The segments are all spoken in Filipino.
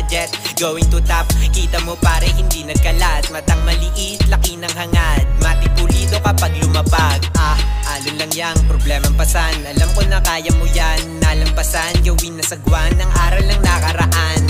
jet, going to top. Kita mo pare hindi nagkalat, matang maliit, laki ng hangad. Mati pulido kapag lumapag. Alon lang yang problemang pasan. Alam ko na kaya mo yan, nalampasan. Gawin na sagwan ng aral ng nakaraan.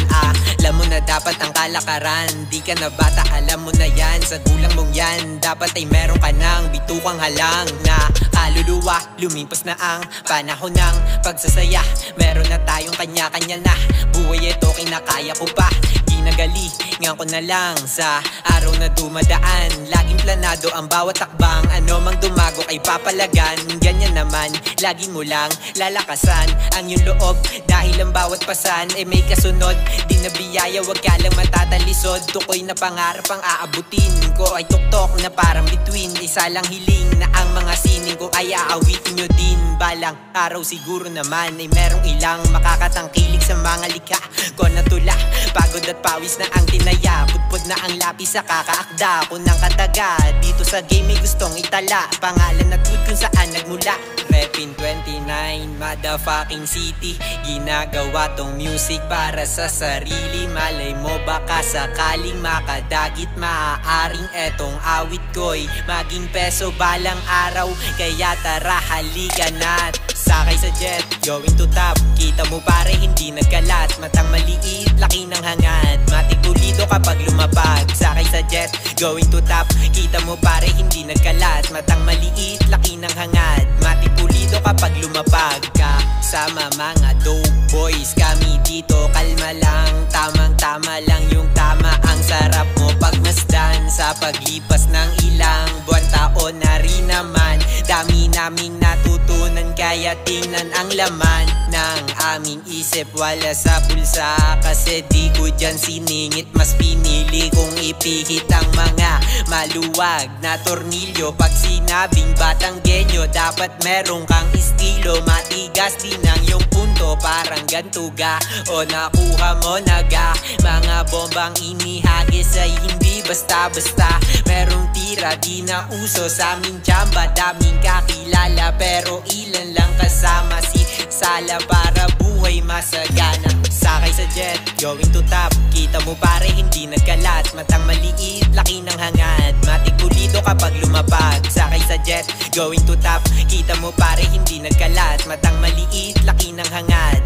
Alam mo na dapat ang kalakaran. Di ka na bata, alam mo na yan. Sa gulang mong yan, dapat ay meron ka ng bitukang halang. Na kaluluwa, lumimpas na ang panahon ng pagsasaya. Meron na tayong kanya-kanya na buhay, ito kinakaya ko pa. Ginagalingan ko na lang sa araw na dumadaan. Laging planado ang bawat takbang, ano mang dumago ay papalagan. Ganyan naman, lagi mo lang lalakasan ang iyong loob. Dahil ang bawat pasan ay may kasunod. Di na biyaya, wag ka lang matatalisod. Tukoy na pangarap ang aabutin ko ay tuktok na parang bituin. Isa lang hiling na ang mga sining ko ay aawitin nyo din. Balang araw siguro naman ay merong ilang makakatangkilik sa mga likha ko na tula. Pagod at pawis na ang tinaya, pudpud na ang lapis sa kakaakda ko ng kataga. Dito sa game may gustong itala, pangalan at wood kung saan nagmula. Repin 29, motherfucking city. Ginagawa tong music para sa sarili. Malay mo baka sakaling makadagit, maaaring etong awit ko'y maging peso balang araw. Kaya tara halika na't sakay sa jet, going to top. Kita mo pare hindi nagkalat, matang maliit, laki ng hangad. Matik pulido kapag lumapag. Sakay sa jet, going to top. Kita mo pare hindi nagkalat, matang maliit, laki ng hangad. Matik pulido kapag lumapag ka. Sama mga dope boys kami dito, kalma lang, tamang tama lang yung tama. Ang sarap mo pagmasdan sa paglipas ng ilang buwan, taon na rin naman. Dami naming natutunan kaya tingnan ang laman ng aming isip, wala sa bulsa. Kasi di ko dyan siningit, mas pinili kong ipihit ang mga maluwag na tornilyo. Pag sinabing batang genyo, dapat merong kang estilo. Matigas din ang iyong punto, parang gantuga o nakuha mo naga. Mga bombang inihagis ay hindi basta-basta. Merong tira di na uso sa aming tsamba. Daming kakilala pero ilan lang kasama si sala para buhay masagana. Sakay sa jet, going to top. Kita mo pare hindi nagkalat, matang maliit, laki ng hangad. Matik pulido kapag lumapag. Sakay sa jet, going to top. Kita mo pare hindi nagkalat, matang maliit, laki ng hangad.